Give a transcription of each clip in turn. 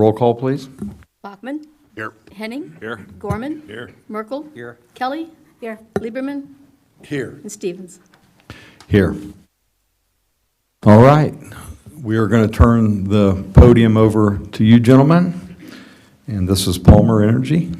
Roll call, please. Bachman. Here. Henning. Here. Gorman. Here. Merkel. Here. Kelly. Here. Lieberman. Here. And Stevens. Here. All right. We are going to turn the podium over to you, gentlemen. And this is Palmer Energy.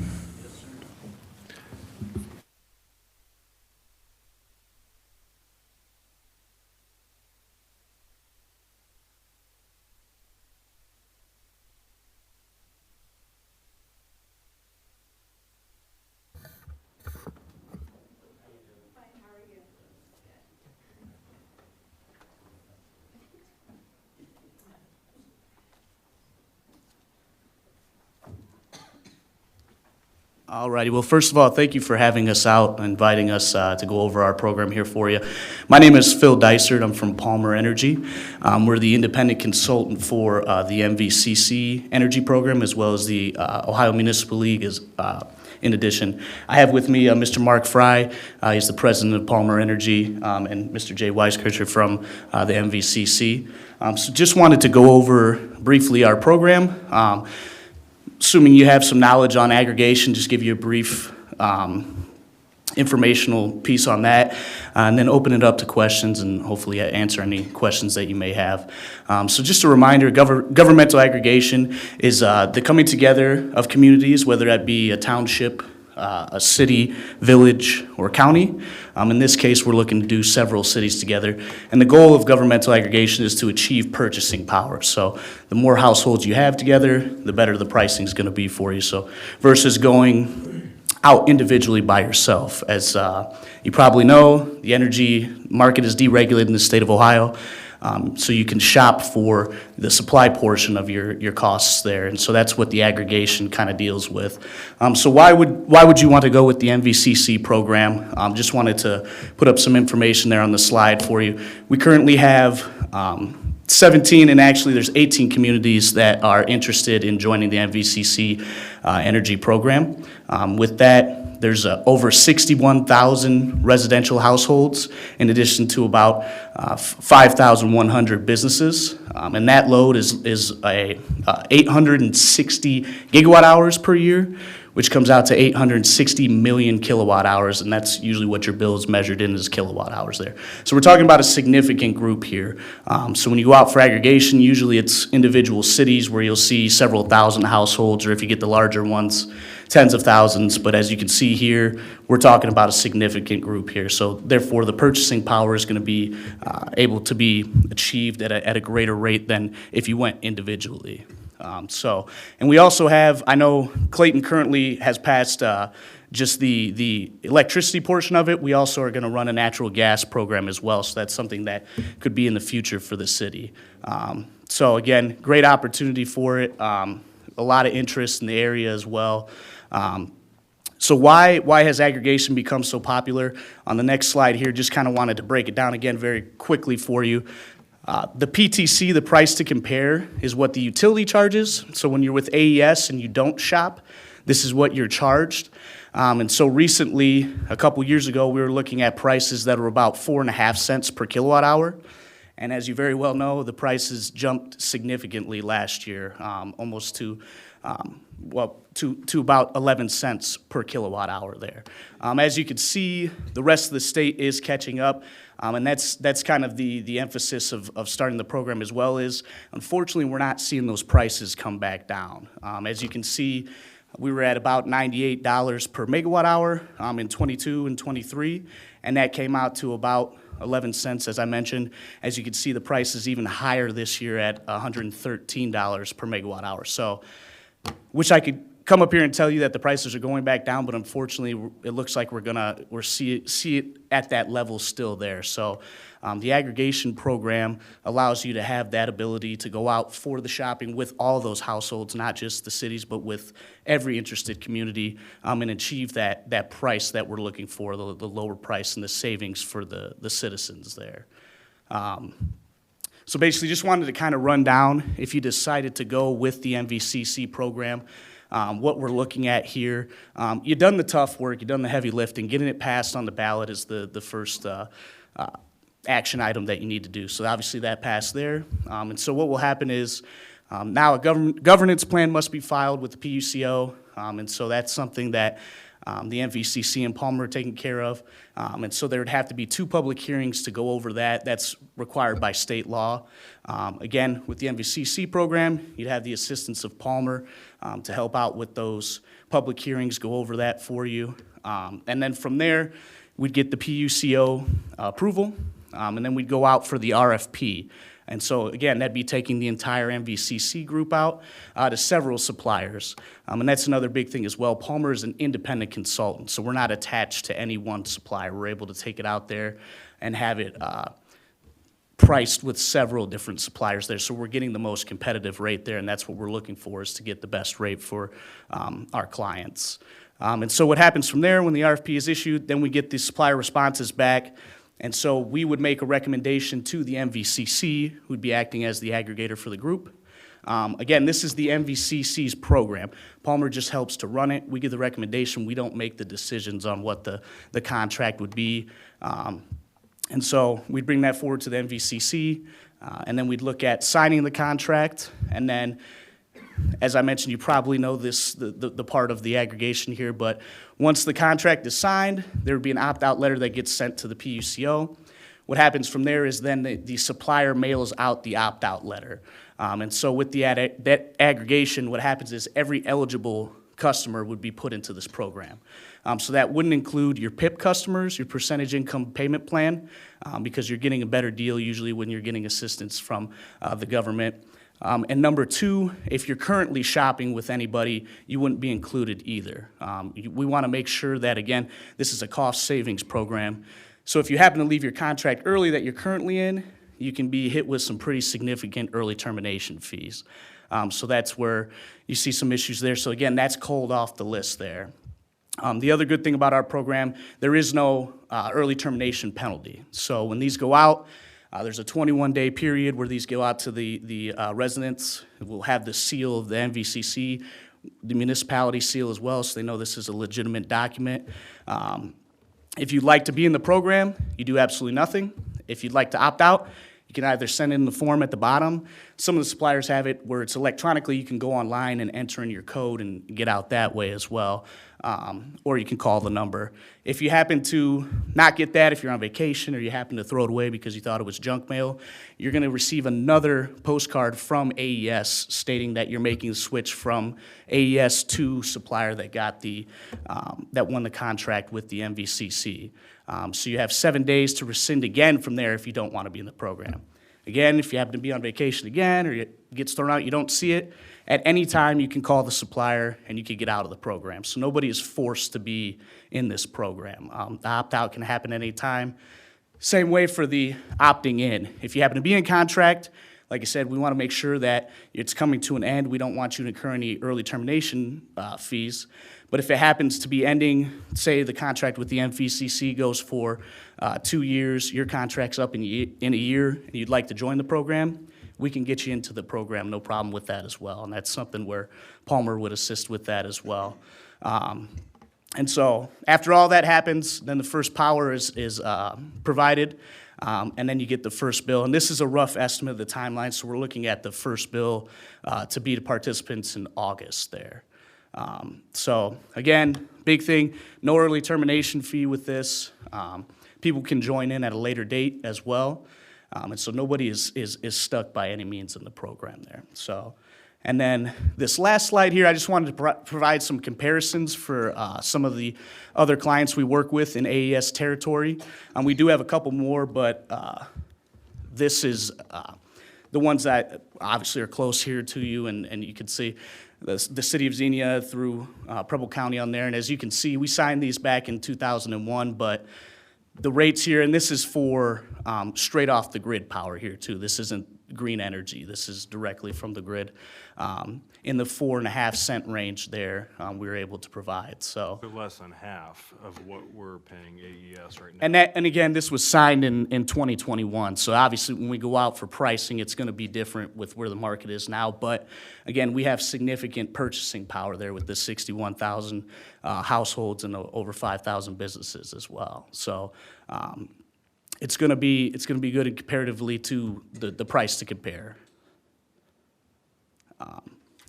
All righty. Well, first of all, thank you for having us out and inviting us to go over our program here for you. My name is Phil Dysert. I'm from Palmer Energy. We're the independent consultant for the MVCC Energy Program as well as the Ohio Municipal League in addition. I have with me Mr. Mark Fry. He's the president of Palmer Energy, and Mr. Jay Weiskircher from the MVCC. So just wanted to go over briefly our program. Assuming you have some knowledge on aggregation, just give you a brief informational piece on that, and then open it up to questions and hopefully answer any questions that you may have. So just a reminder, governmental aggregation is the coming together of communities, whether that be a township, a city, village, or county. In this case, we're looking to do several cities together. And the goal of governmental aggregation is to achieve purchasing power. So the more households you have together, the better the pricing is going to be for you. So versus going out individually by yourself. As you probably know, the energy market is deregulated in the state of Ohio. So you can shop for the supply portion of your costs there, and so that's what the aggregation kind of deals with. So why would you want to go with the MVCC program? Just wanted to put up some information there on the slide for you. We currently have 17, and actually there's 18 communities that are interested in joining the MVCC energy program. With that, there's over 61,000 residential households, in addition to about 5,100 businesses. And that load is 860 gigawatt hours per year, which comes out to 860 million kilowatt hours, and that's usually what your bill is measured in as kilowatt hours there. So we're talking about a significant group here. So when you go out for aggregation, usually it's individual cities where you'll see several thousand households, or if you get the larger ones, tens of thousands. But as you can see here, we're talking about a significant group here. So therefore, the purchasing power is going to be able to be achieved at a greater rate than if you went individually. And we also have, I know Clayton currently has passed just the electricity portion of it. We also are going to run a natural gas program as well, so that's something that could be in the future for the city. So again, great opportunity for it, a lot of interest in the area as well. So why has aggregation become so popular? On the next slide here, just kind of wanted to break it down again very quickly for you. The PTC, the price to compare, is what the utility charges. So when you're with AES and you don't shop, this is what you're charged. And so recently, a couple years ago, we were looking at prices that were about 4.5 cents per kilowatt hour. And as you very well know, the prices jumped significantly last year, almost to about 11 cents per kilowatt hour there. As you can see, the rest of the state is catching up, and that's kind of the emphasis of starting the program as well is, unfortunately, we're not seeing those prices come back down. As you can see, we were at about $98 per megawatt hour in 22 and 23, and that came out to about 11 cents, as I mentioned. As you can see, the price is even higher this year at $113 per megawatt hour. So, wish I could come up here and tell you that the prices are going back down, but unfortunately, it looks like we're see it at that level still there. So, the aggregation program allows you to have that ability to go out for the shopping with all those households, not just the cities, but with every interested community, and achieve that price that we're looking for, the lower price and the savings for the citizens there. So basically, just wanted to kind of run down, if you decided to go with the MVCC program, what we're looking at here. You've done the tough work, you've done the heavy lifting. Getting it passed on the ballot is the first action item that you need to do. So obviously that passed there. And so what will happen is Now, a governance plan must be filed with the PUCO, and so that's something that the MVCC and Palmer are taking care of. And so there would have to be 2 public hearings to go over that. That's required by state law. Again, with the MVCC program, you'd have the assistance of Palmer to help out with those public hearings, go over that for you. And then from there, we'd get the PUCO approval, and then we'd go out for the RFP. And so, again, that'd be taking the entire MVCC group out to several suppliers. And that's another big thing as well. Palmer is an independent consultant, so we're not attached to any one supplier. We're able to take it out there and have it priced with several different suppliers there. So we're getting the most competitive rate there, and that's what we're looking for, is to get the best rate for our clients. And so what happens from there, when the RFP is issued, then we get the supplier responses back. And so we would make a recommendation to the MVCC, who'd be acting as the aggregator for the group. Again, this is the MVCC's program. Palmer just helps to run it. We give the recommendation. We don't make the decisions on what the contract would be. And so we'd bring that forward to the MVCC, and then we'd look at signing the contract. And then, as I mentioned, you probably know this, the part of the aggregation here, but once the contract is signed, there would be an opt-out letter that gets sent to the PUCO. What happens from there is then the supplier mails out the opt-out letter. And so with that aggregation, what happens is every eligible customer would be put into this program. So that wouldn't include your PIP customers, your percentage income payment plan, because you're getting a better deal usually when you're getting assistance from the government. And number 2, if you're currently shopping with anybody, you wouldn't be included either. We want to make sure that, again, this is a cost savings program. So if you happen to leave your contract early that you're currently in, you can be hit with some pretty significant early termination fees. So that's where you see some issues there. So again, that's culled off the list there. The other good thing about our program, there is no early termination penalty. So when these go out, there's a 21-day period where these go out to the residents. We'll have the seal of the MVCC, the municipality seal as well, so they know this is a legitimate document. If you'd like to be in the program, you do absolutely nothing. If you'd like to opt out, you can either send in the form at the bottom. Some of the suppliers have it where it's electronically. You can go online and enter in your code and get out that way as well. Or you can call the number. If you happen to not get that, if you're on vacation or you happen to throw it away because you thought it was junk mail, you're going to receive another postcard from AES stating that you're making the switch from AES to supplier that got that won the contract with the MVCC. So you have 7 days to rescind again from there if you don't want to be in the program. Again, if you happen to be on vacation again or it gets thrown out, you don't see it, at any time you can call the supplier and you can get out of the program. So nobody is forced to be in this program. The opt-out can happen any time. Same way for the opting in. If you happen to be in contract, like I said, we want to make sure that it's coming to an end. We don't want you to incur any early termination fees. But if it happens to be ending, say the contract with the MVCC goes for 2 years, your contract's up in a year, and you'd like to join the program, we can get you into the program, no problem with that as well. And that's something where Palmer would assist with that as well. And so after all that happens, then the first power is provided, and then you get the first bill. And this is a rough estimate of the timeline, so we're looking at the first bill to be to participants in August there. So again, big thing, no early termination fee with this. People can join in at a later date as well. And so nobody is stuck by any means in the program there. So, and then this last slide here, I just wanted to provide some comparisons for some of the other clients we work with in AES territory. We do have a couple more, but this is the ones that obviously are close here to you, and you can see the city of Xenia through Preble County on there. And as you can see, we signed these back in 2001, but the rates here, and this is for straight off the grid power here too. This isn't green energy. This is directly from the grid. In the 4.5 cent range there, we were able to provide. So For less than half of what we're paying AES right now. and again, this was signed in 2021. So obviously, when we go out for pricing, it's going to be different with where the market is now. But again, we have significant purchasing power there with the 61,000 households and over 5,000 businesses as well. So it's going to be good comparatively to the price to compare.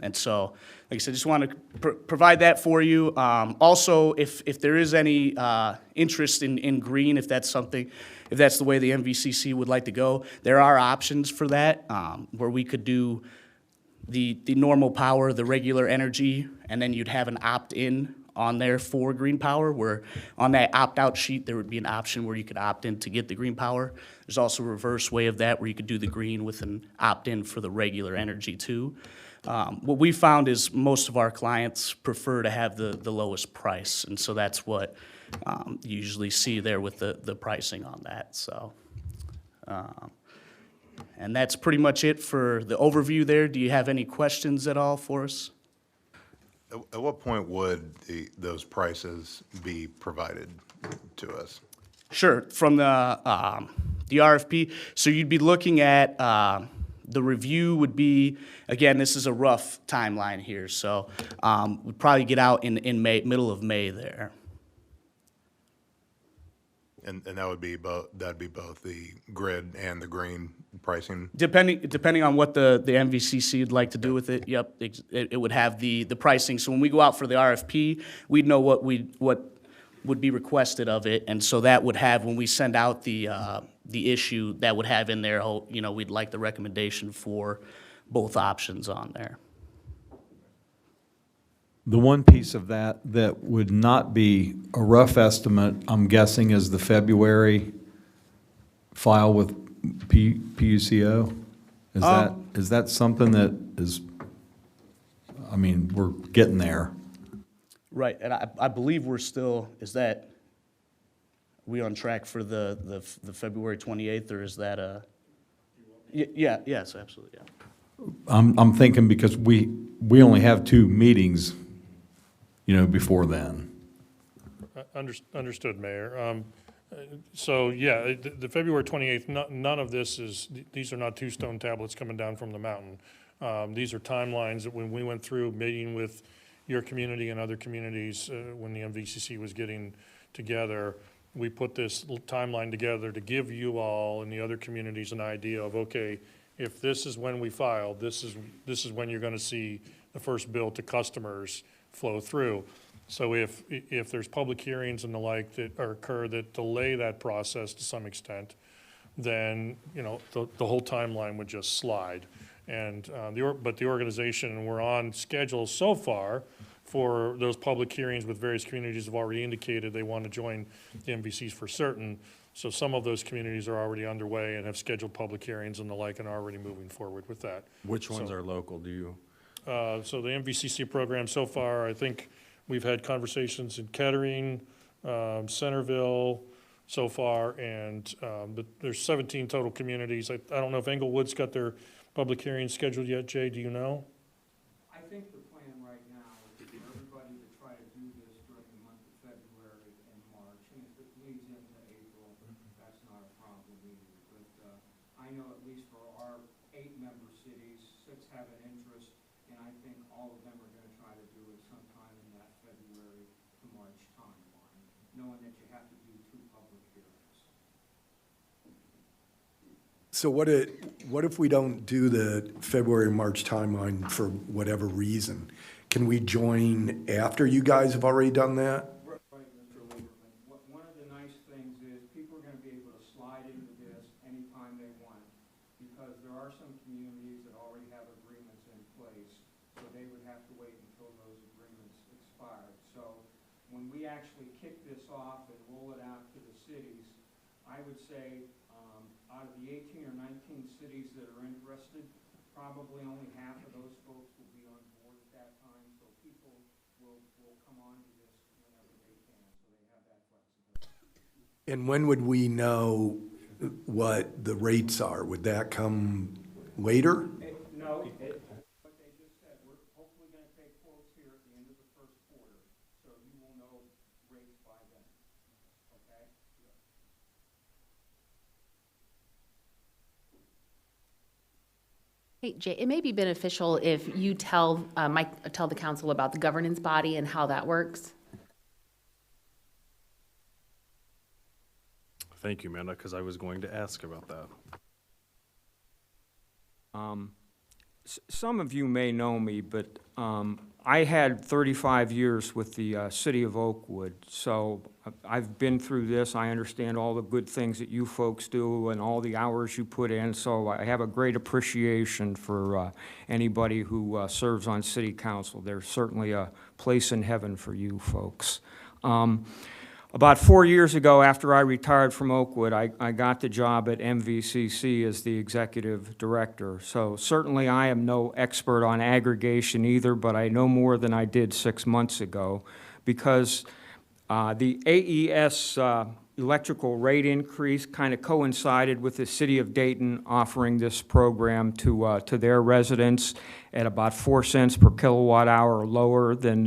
And so, like I said, just want to provide that for you. Also, if there is any interest in green, if that's the way the MVCC would like to go, there are options for that, where we could do the normal power, the regular energy, and then you'd have an opt-in on there for green power, where on that opt-out sheet, there would be an option where you could opt in to get the green power. There's also a reverse way of that, where you could do the green with an opt-in for the regular energy too. What we found is most of our clients prefer to have the lowest price, and so that's what you usually see there with the pricing on that, so. And that's pretty much it for the overview there. Do you have any questions at all for us? At what point would those prices be provided to us? Sure, from the RFP, so you'd be looking at, the review would be, again, this is a rough timeline here, so we'd probably get out in May, middle of May there. And that would be that'd be both the grid and the green pricing? Depending on what the MVCC would like to do with it, yep, it would have the pricing. So when we go out for the RFP, we'd know what would be requested of it, and so that would have, when we send out the issue, that would have in there, we'd like the recommendation for both options on there. The one piece of that that would not be a rough estimate, I'm guessing, is the February file with PUCO? Is that something that is, I mean, we're getting there. Right, and I believe we're still, are we on track for the February 28th, or is that a? Yeah, yes, absolutely, yeah. I'm thinking because we only have 2 meetings, before then. Understood, Mayor. So, yeah, the February 28th, none of this these are not 2 stone tablets coming down from the mountain. These are timelines that when we went through meeting with your community and other communities, when the MVCC was getting together, we put this timeline together to give you all and the other communities an idea of, okay, if this is when we file, this is when you're going to see the first bill to customers flow through. So if there's public hearings and the like that occur that delay that process to some extent, then, the whole timeline would just slide. And, but the organization, we're on schedule so far for those public hearings with various communities have already indicated they want to join the MVCs for certain. So some of those communities are already underway and have scheduled public hearings and the like and are already moving forward with that. Which ones are local, do you? So the MVCC program so far, I think we've had conversations in Kettering, Centerville so far, and but there's 17 total communities. I don't know if Englewood's got their public hearing scheduled yet. Jay, do you know? I think the plan right now is for everybody to try to do this during the month of February and March, and if it bleeds into April, that's not a problem either. But I know at least for our 8-member cities, 6 have an interest, and I think all of them are going to try to do it sometime in that February to March timeline, knowing that you have to do 2 public hearings. So what if we don't do the February, March timeline for whatever reason? Can we join after you guys have already done that? Right, Mr. Lieberman. One of the nice things is people are going to be able to slide into this anytime they want, because there are some communities that already have agreements in place, so they would have to wait until those agreements expired. So when we actually kick this off and roll it out to the cities, I would say out of the 18 or 19 cities that are interested, probably only half of those folks will be on board at that time, so people will come on to this whenever they can, so they have that flexibility. And when would we know what the rates are? Would that come later? No, what they just said, we're hopefully going to take quotes here at the end of the first quarter, so you will know rates by then, okay? Hey, Jay, it may be beneficial if you tell the council about the governance body and how that works. Thank you, Amanda, because I was going to ask about that. Some of you may know me, but I had 35 years with the city of Oakwood, so I've been through this. I understand all the good things that you folks do and all the hours you put in, so I have a great appreciation for anybody who serves on city council. There's certainly a place in heaven for you folks. About 4 years ago, after I retired from Oakwood, I got the job at MVCC as the executive director. So certainly I am no expert on aggregation either, but I know more than I did 6 months ago because the AES electrical rate increase kind of coincided with the city of Dayton offering this program to their residents at about 4 cents per kilowatt hour lower than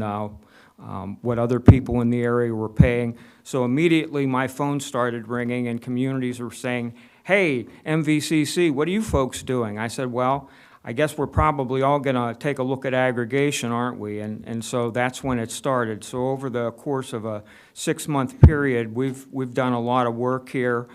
what other people in the area were paying. So immediately my phone started ringing and communities were saying, hey, MVCC, what are you folks doing? I said, well, I guess we're probably all going to take a look at aggregation, aren't we? And so that's when it started. So over the course of a 6-month period, we've done a lot of work here.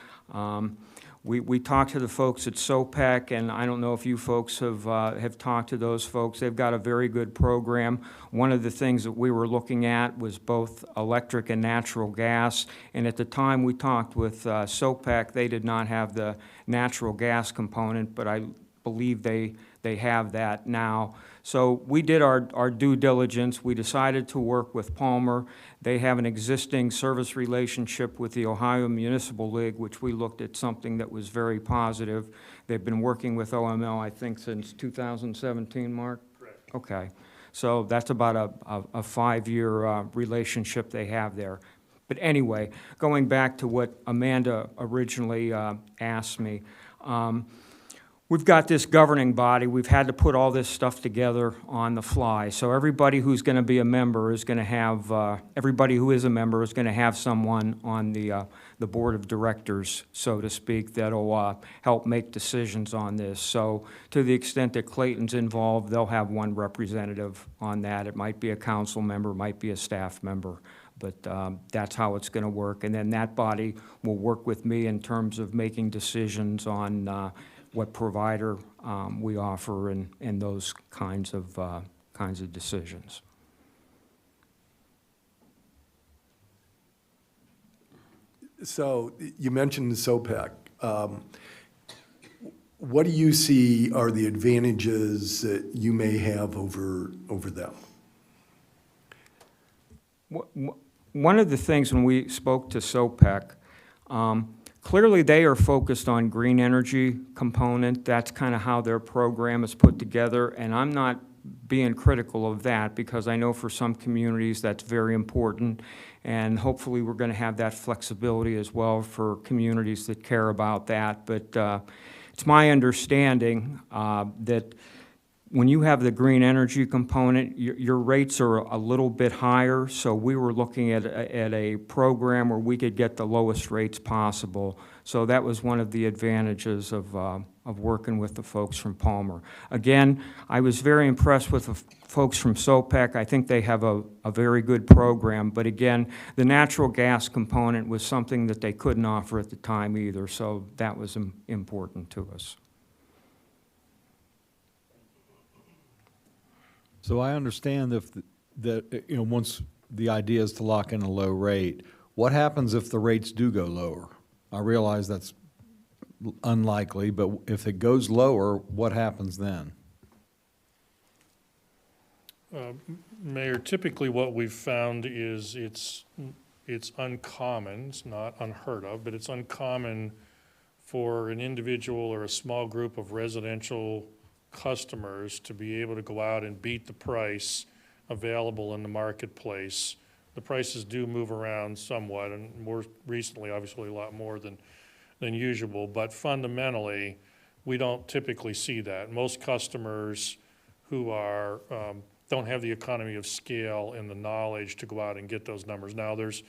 We talked to the folks at SOPEC, and I don't know if you folks have talked to those folks. They've got a very good program. One of the things that we were looking at was both electric and natural gas, and at the time we talked with SOPEC, they did not have the natural gas component, but I believe they have that now. So we did our due diligence. We decided to work with Palmer. They have an existing service relationship with the Ohio Municipal League, which we looked at something that was very positive. They've been working with OML, I think, since 2017, Mark? Correct. Okay. So that's about a 5-year relationship they have there. But anyway, going back to what Amanda originally asked me, we've got this governing body. We've had to put all this stuff together on the fly. So everybody who's going to be a member is going to have, everybody who is a member is going to have someone on the board of directors, so to speak, that'll help make decisions on this. So to the extent that Clayton's involved, they'll have one representative on that. It might be a council member, might be a staff member. But that's how it's going to work. And then that body will work with me in terms of making decisions on what provider we offer and those kinds of decisions. So you mentioned SOPEC. What do you see are the advantages that you may have over them? One of the things when we spoke to SOPEC, clearly they are focused on green energy component. That's kind of how their program is put together, and I'm not being critical of that because I know for some communities that's very important, and hopefully we're going to have that flexibility as well for communities that care about that. But it's my understanding that when you have the green energy component, your rates are a little bit higher, so we were looking at a program where we could get the lowest rates possible. So that was one of the advantages of working with the folks from Palmer. Again, I was very impressed with the folks from SOPEC. I think they have a very good program, but again, the natural gas component was something that they couldn't offer at the time either, so that was important to us. So I understand that once the idea is to lock in a low rate, what happens if the rates do go lower? I realize that's unlikely, but if it goes lower, what happens then? Mayor, typically what we've found is it's uncommon, it's not unheard of, but it's uncommon for an individual or a small group of residential customers to be able to go out and beat the price available in the marketplace. The prices do move around somewhat, and more recently, obviously, a lot more than usual, but fundamentally, we don't typically see that. Most customers who are don't have the economy of scale and the knowledge to go out and get those numbers. Now, there's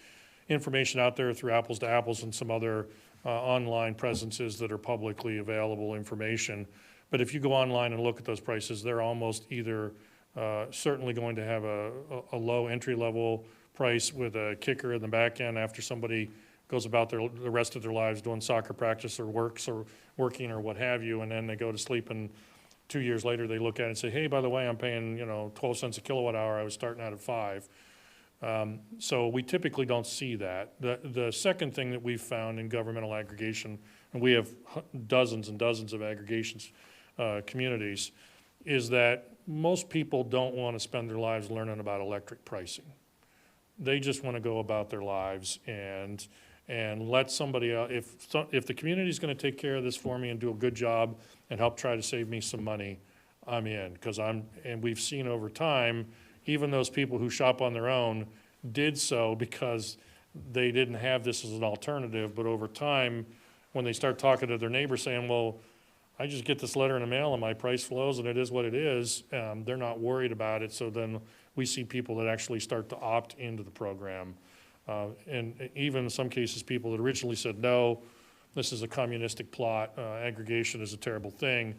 information out there through Apples to Apples and some other online presences that are publicly available information. But if you go online and look at those prices, they're almost either certainly going to have a low entry-level price with a kicker in the back end after somebody goes about the rest of their lives doing soccer practice or working or what have you, and then they go to sleep and 2 years later, they look at it and say, hey, by the way, I'm paying, 12 cents a kilowatt hour, I was starting out at 5. So we typically don't see that. The second thing that we've found in governmental aggregation, and we have dozens and dozens of aggregations, communities, is that most people don't want to spend their lives learning about electric pricing. They just want to go about their lives and let somebody else, if the community's going to take care of this for me and do a good job and help try to save me some money, I'm in, and we've seen over time, even those people who shop on their own did so because they didn't have this as an alternative, but over time, when they start talking to their neighbors saying, well, I just get this letter in the mail and my price flows and it is what it is, they're not worried about it, so then we see people that actually start to opt into the program. And even in some cases, people that originally said, no, this is a communistic plot, aggregation is a terrible thing.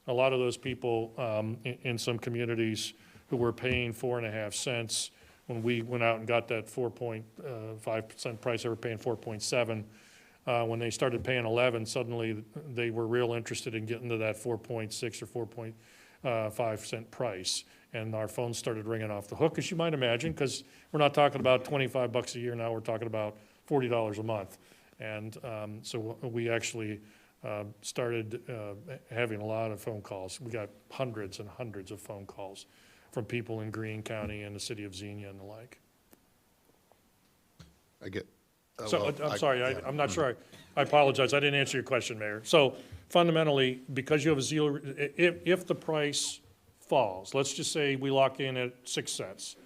A lot of those people in some communities who were paying 4.5 cents, when we went out and got that 4.5% price, they were paying 4.7. When they started paying 11, suddenly they were real interested in getting to that 4.6 or 4.5 cent price. And our phones started ringing off the hook, as you might imagine, because we're not talking about $25 a year now, we're talking about $40 a month. And so we actually started having a lot of phone calls. We got hundreds and hundreds of phone calls from people in Greene County and the city of Xenia and the like. I get. So, well, I'm sorry, yeah. I'm not sure, I apologize, I didn't answer your question, Mayor. So fundamentally, because you have a zero, if the price falls, let's just say we lock in at 6 cents,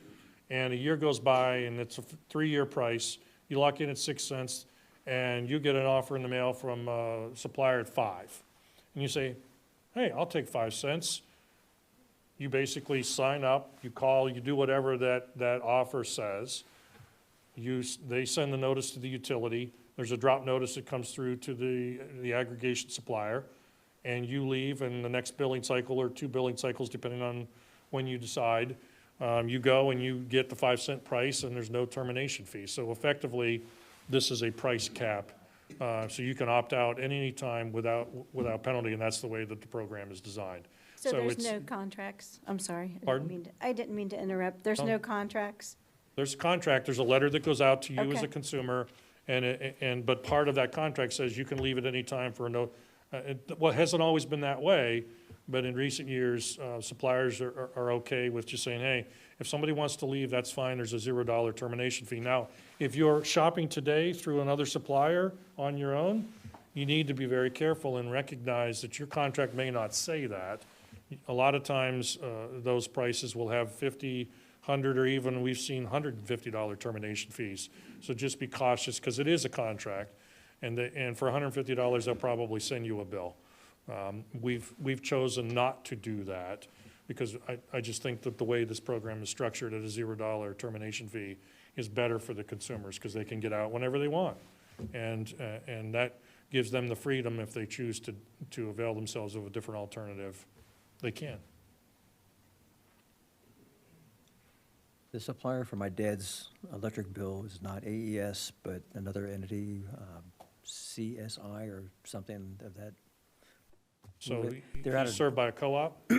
and a year goes by and it's a 3-year price, you lock in at 6 cents, and you get an offer in the mail from a supplier at 5. And you say, hey, I'll take 5 cents. You basically sign up, you call, you do whatever that offer says. They send the notice to the utility. There's a drop notice that comes through to the aggregation supplier, and you leave, and the next billing cycle or 2 billing cycles, depending on when you decide, you go and you get the 5 cent price, and there's no termination fee. So effectively, this is a price cap. So you can opt out at any time without penalty, and that's the way that the program is designed. So there's it's- no contracts? I'm sorry. Pardon? I didn't mean to interrupt. There's Oh. no contracts? There's a contract, there's a letter that goes out to you as a Okay. consumer, but part of that contract says you can leave at any time for well, it hasn't always been that way, but in recent years, suppliers are okay with just saying, hey, if somebody wants to leave, that's fine, there's a $0 termination fee. Now, if you're shopping today through another supplier on your own, you need to be very careful and recognize that your contract may not say that. A lot of times, those prices will have 50, 100, or even we've seen $150 termination fees. So just be cautious, because it is a contract, and for $150, they'll probably send you a bill. We've chosen not to do that, because I just think that the way this program is structured at a $0 termination fee is better for the consumers, because they can get out whenever they want. And that gives them the freedom, if they choose to avail themselves of a different alternative, they can. The supplier for my dad's electric bill is not AES, but another entity, CSI or something of that. So They're out he's of- served by a co-op?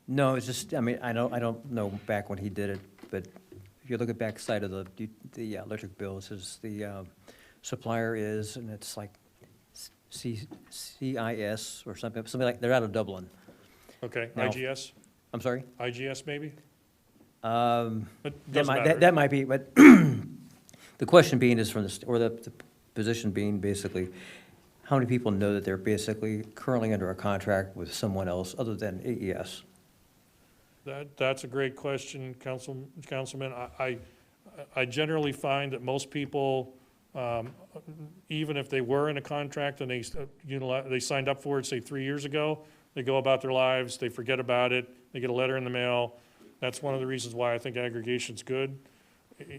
No, it's just, I mean, I don't know back when he did it, but if you look at back side of the electric bill, it says the supplier is, and it's like CIS or something like, they're out of Dublin. Okay, Now- IGS? I'm sorry? IGS maybe? But That doesn't might, matter. that might be, but the question being is from or the position being basically, how many people know that they're basically currently under a contract with someone else other than AES? That's a great question, Councilman. I generally find that most people, even if they were in a contract and they signed up for it, say 3 years ago, they go about their lives, they forget about it, they get a letter in the mail. That's one of the reasons why I think aggregation's good,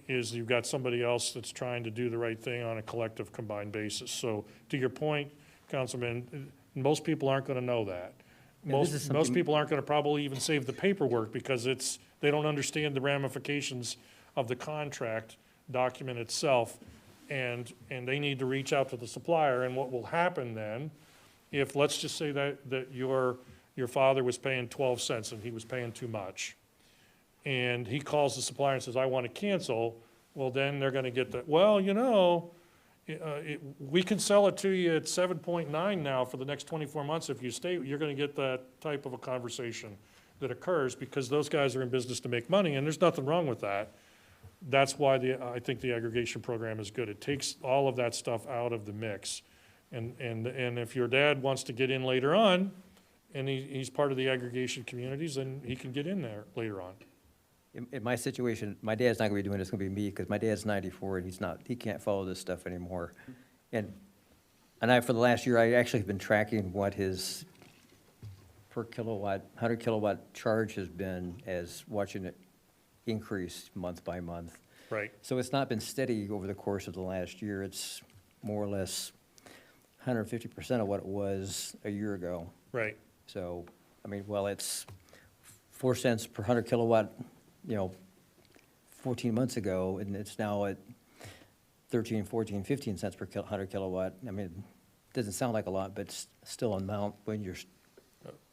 is you've got somebody else that's trying to do the right thing on a collective combined basis. So to your point, Councilman, most people aren't gonna know that. Yeah, this is Most something- people aren't gonna probably even save the paperwork, because they don't understand the ramifications of the contract document itself, and they need to reach out to the supplier. And what will happen then, if, let's just say that your father was paying 12 cents and he was paying too much. And he calls the supplier and says, I want to cancel, well, then they're going to get the, well, you know, we can sell it to you at 7.9 now for the next 24 months. If you stay, you're going to get that type of a conversation that occurs because those guys are in business to make money, and there's nothing wrong with that. That's why I think the aggregation program is good. It takes all of that stuff out of the mix. And if your dad wants to get in later on, and he's part of the aggregation communities, then he can get in there later on. In my situation, my dad's not gonna be doing it, it's gonna be me, because my dad's 94 and he can't follow this stuff anymore. And for the last year, I actually have been tracking what his per kilowatt, 100 kilowatt charge has been as watching it increase month by month. Right. So it's not been steady over the course of the last year. It's more or less 150% of what it was a year ago. Right. So, I mean, well, it's 4 cents per 100 kilowatt, 14 months ago, and it's now at 13, 14, 15 cents per 100 kilowatt. I mean, it doesn't sound like a lot, but it's still an amount when you're,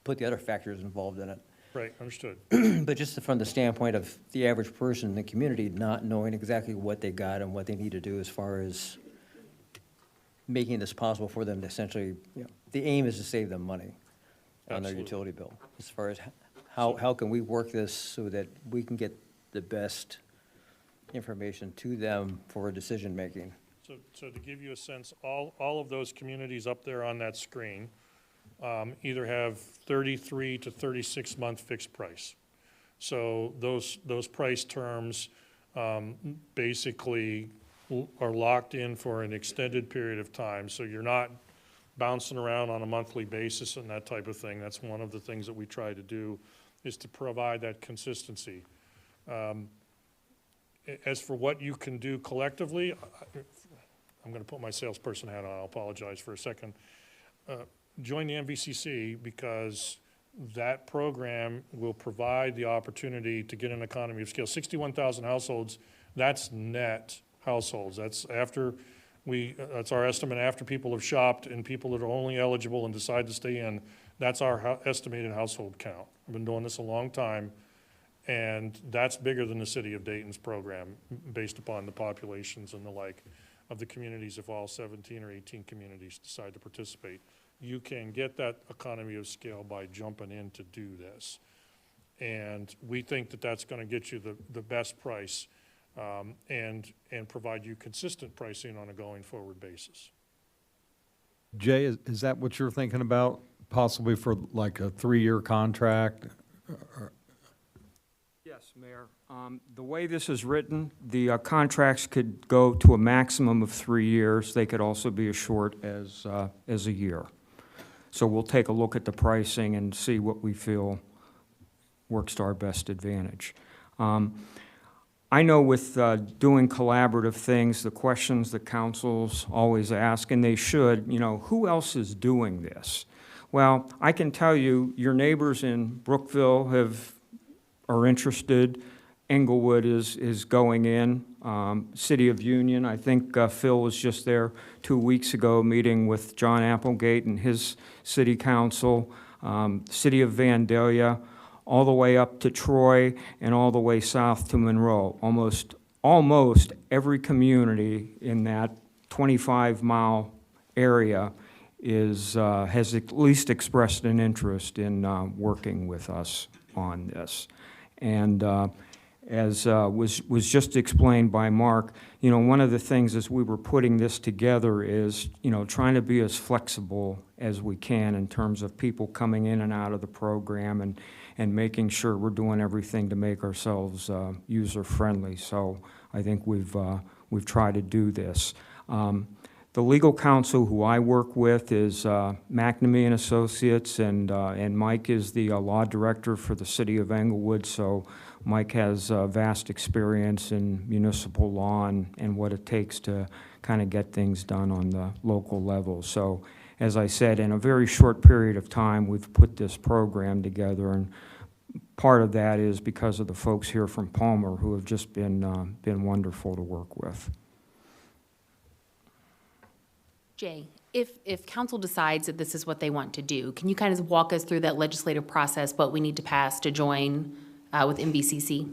put the other factors involved in it. Right, understood. But just from the standpoint of the average person in the community not knowing exactly what they got and what they need to do as far as making this possible for them to essentially, the aim is to save them money on their Absolutely. utility bill. As far as how can we work this so that we can get the best information to them for decision-making? So to give you a sense, all of those communities up there on that screen either have 33 to 36-month fixed price. So those price terms basically are locked in for an extended period of time. So you're not bouncing around on a monthly basis and that type of thing. That's one of the things that we try to do, is to provide that consistency. As for what you can do collectively, I'm going to put my salesperson hat on. I'll apologize for a second. Join the MVCC, because that program will provide the opportunity to get an economy of scale. 61,000 households, that's net households. That's after that's our estimate after people have shopped and people that are only eligible and decide to stay in. That's our estimated household count. I've been doing this a long time, and that's bigger than the city of Dayton's program based upon the populations and the like of the communities. If all 17 or 18 communities decide to participate, you can get that economy of scale by jumping in to do this. And we think that that's going to get you the best price and provide you consistent pricing on a going forward basis. Jay, is that what you're thinking about, possibly for like a 3-year contract? Yes, Mayor. The way this is written, the contracts could go to a maximum of 3 years. They could also be as short as a year. So we'll take a look at the pricing and see what we feel works to our best advantage. I know with doing collaborative things, the questions that councils always ask, and they should, who else is doing this? Well, I can tell you, your neighbors in Brookville are interested. Englewood is going in. City of Union, I think Phil was just there 2 weeks ago meeting with John Applegate and his city council. City of Vandalia, all the way up to Troy and all the way south to Monroe. Almost every community in that 25-mile area has at least expressed an interest in working with us on this. And as was just explained by Mark, one of the things as we were putting this together is, trying to be as flexible as we can in terms of people coming in and out of the program and making sure we're doing everything to make ourselves user-friendly. So I think we've tried to do this. The legal counsel who I work with is McNamee and Associates, and Mike is the law director for the city of Englewood. So Mike has vast experience in municipal law and what it takes to kind of get things done on the local level. So as I said, in a very short period of time, we've put this program together, and part of that is because of the folks here from Palmer who have just been wonderful to work with. Jay, If council decides that this is what they want to do, can you kind of walk us through that legislative process, what we need to pass to join with MVCC?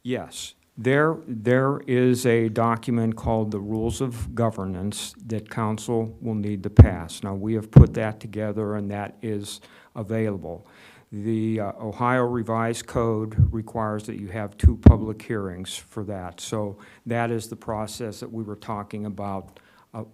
Yes, there is a document called the Rules of Governance that council will need to pass. Now, we have put that together and that is available. The Ohio Revised Code requires that you have 2 public hearings for that. So that is the process that we were talking about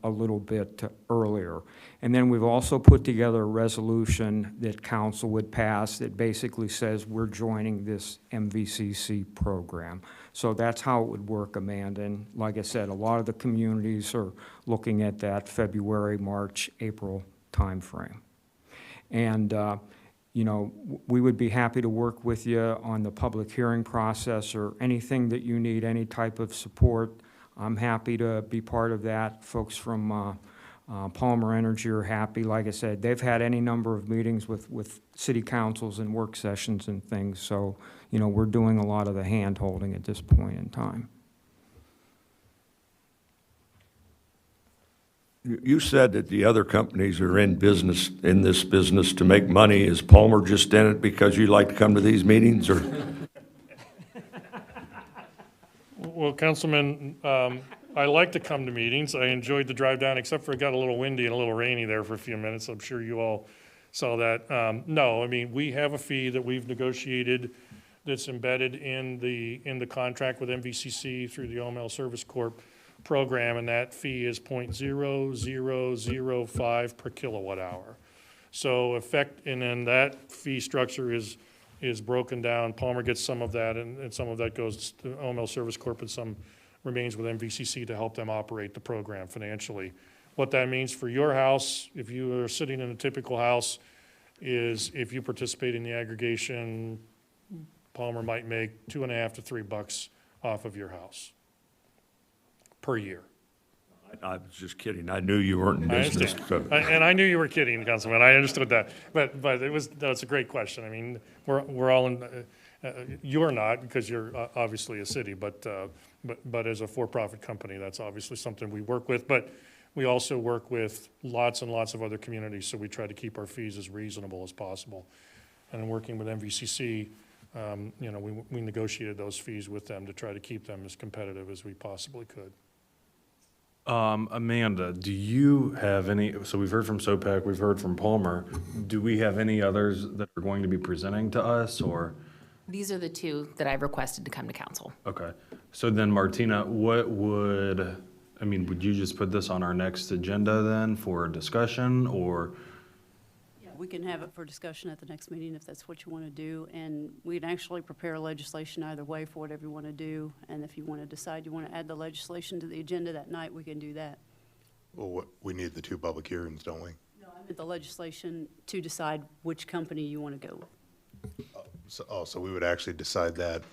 a little bit earlier. And then we've also put together a resolution that council would pass that basically says we're joining this MVCC program. So that's how it would work, Amanda. And like I said, a lot of the communities are looking at that February, March, April timeframe. And, you know, we would be happy to work with you on the public hearing process or anything that you need, any type of support. I'm happy to be part of that. Folks from Palmer Energy are happy. Like I said, they've had any number of meetings with city councils and work sessions and things. So, you know, we're doing a lot of the hand-holding at this point in time. You said that the other companies are in this business to make money. Is Palmer just in it because you like to come to these meetings, or? Well, Councilman, I like to come to meetings. I enjoyed the drive down, except for it got a little windy and a little rainy there for a few minutes. I'm sure you all saw that. No, I mean, we have a fee that we've negotiated that's embedded in the contract with MVCC through the OML Service Corp program, and that fee is .0005 per kilowatt hour. So and then that fee structure is broken down. Palmer gets some of that, and some of that goes to OML Service Corp, and some remains with MVCC to help them operate the program financially. What that means for your house, if you are sitting in a typical house, is if you participate in the aggregation, Palmer might make $2.50 to $3 off of your house per year. I was just kidding. I knew you weren't in I business. understand. And I knew you were kidding, Councilman. I understood that. But that's a great question. I mean, we're all in, you're not, because you're obviously a city, but as a for-profit company, that's obviously something we work with. But we also work with lots and lots of other communities, so we try to keep our fees as reasonable as possible. And in working with MVCC, you know, we negotiated those fees with them to try to keep them as competitive as we possibly could. Amanda, do you have any, so we've heard from SOPEC, we've heard from Palmer. Do we have any others that are going to be presenting to us, or? These are the 2 that I've requested to come to council. Okay. So then, Martina, would you just put this on our next agenda then for discussion, or? We can have it for discussion at the next meeting if that's what you want to do, and we can actually prepare legislation either way for whatever you want to do, and if you want to decide you want to add the legislation to the agenda that night, we can do that. Well, we need the 2 public hearings, don't we? No, I meant the legislation to decide which company you want to go with. So we would actually decide that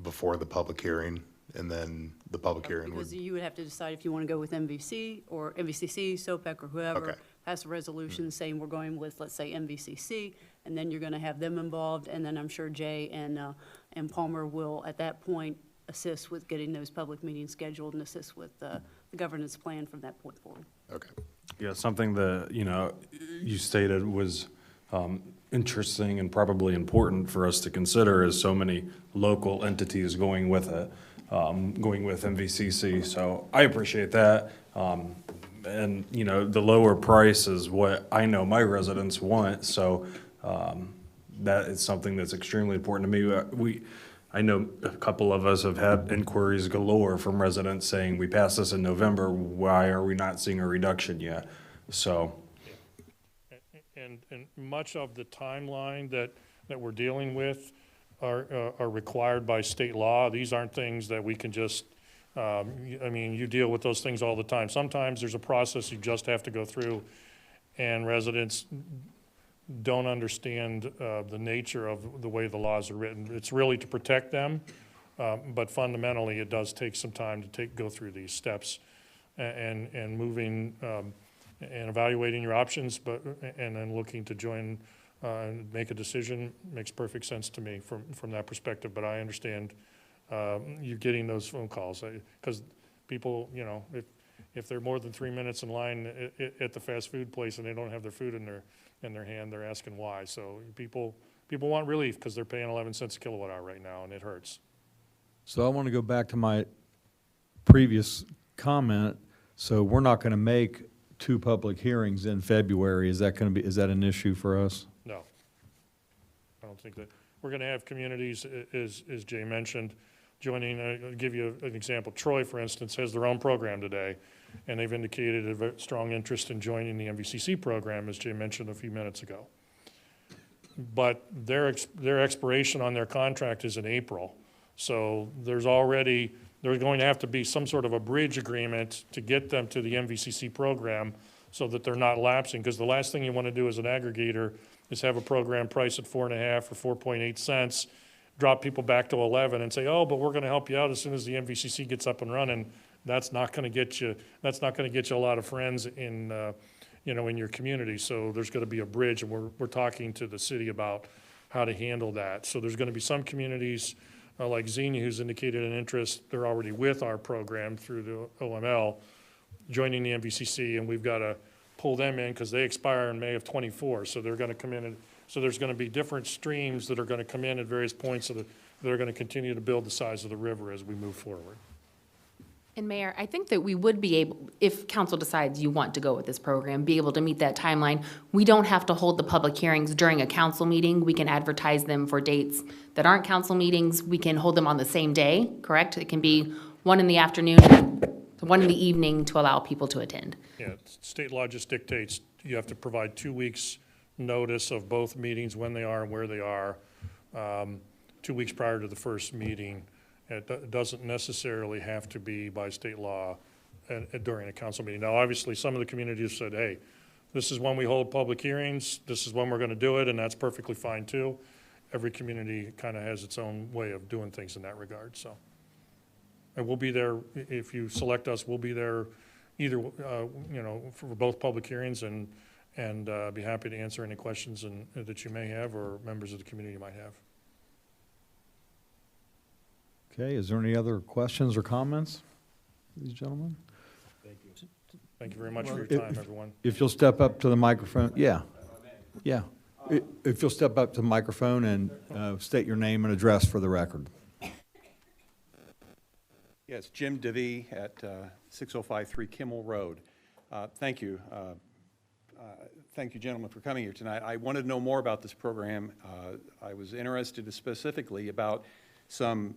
before the public hearing, and then the public hearing would. Because you would have to decide if you want to go with MVC or MVCC, SOPEC, or whoever. Okay. Pass a resolution saying we're going with, let's say, MVCC, and then you're going to have them involved, and then I'm sure Jay and Palmer will, at that point, assist with getting those public meetings scheduled and assist with the governance plan from that point forward. Okay. Yeah, something that, you know, you stated was interesting and probably important for us to consider is so many local entities going with it, going with MVCC. So I appreciate that. And, you know, the lower price is what I know my residents want, so that is something that's extremely important to me. I know a couple of us have had inquiries galore from residents saying, we passed this in November, why are we not seeing a reduction yet? So. And much of the timeline that we're dealing with are required by state law. These aren't things that we can just, I mean, you deal with those things all the time. Sometimes there's a process you just have to go through, and residents don't understand the nature of the way the laws are written. It's really to protect them, but fundamentally it does take some time to go through these steps and moving and evaluating your options, and then looking to join and make a decision makes perfect sense to me from that perspective. But I understand you getting those phone calls, because people, you know, if they're more than 3 minutes in line at the fast food place and they don't have their food in their hand, they're asking why. So people want relief because they're paying 11 cents a kilowatt hour right now, and it hurts. So I want to go back to my previous comment. So we're not going to make 2 public hearings in February. Is that an issue for us? No. I don't think that, we're going to have communities, as Jay mentioned, joining, I'll give you an example. Troy, for instance, has their own program today, and they've indicated a very strong interest in joining the MVCC program, as Jay mentioned a few minutes ago. But their expiration on their contract is in April. So there's going to have to be some sort of a bridge agreement to get them to the MVCC program so that they're not lapsing. Because the last thing you want to do as an aggregator is have a program price at 4.5 or 4.8 cents, drop people back to 11 and say, oh, but we're going to help you out as soon as the MVCC gets up and running. That's not going to get you a lot of friends in your community. So there's going to be a bridge, and we're talking to the city about how to handle that. So there's going to be some communities like Xenia, who's indicated an interest. They're already with our program through the OML, joining the MVCC, and we've got to pull them in because they expire in May of '24. So they're going to come in, and so there's going to be different streams that are going to come in at various points that are going to continue to build the size of the river as we move forward. And Mayor, I think that we would be able, if council decides you want to go with this program, be able to meet that timeline. We don't have to hold the public hearings during a council meeting. We can advertise them for dates that aren't council meetings. We can hold them on the same day, correct? It can be 1 in the afternoon and 1 in the evening to allow people to attend. Yeah, state law just dictates you have to provide 2 weeks' notice of both meetings, when they are and where they are, 2 weeks prior to the first meeting. It doesn't necessarily have to be by state law during a council meeting. Now, obviously, some of the communities said, hey, this is when we hold public hearings, this is when we're going to do it, and that's perfectly fine, too. Every community kind of has its own way of doing things in that regard, so. And we'll be there, if you select us, we'll be there either, for both public hearings and be happy to answer any questions that you may have or members of the community might have. Okay, is there any other questions or comments, these gentlemen? Thank you very much for your time, everyone. If you'll step up to the microphone, yeah. If you'll step up to the microphone and state your name and address for the record. Yes, Jim DeVee at 6053 Kimmel Road. Thank you. Thank you, gentlemen, for coming here tonight. I wanted to know more about this program. I was interested specifically about some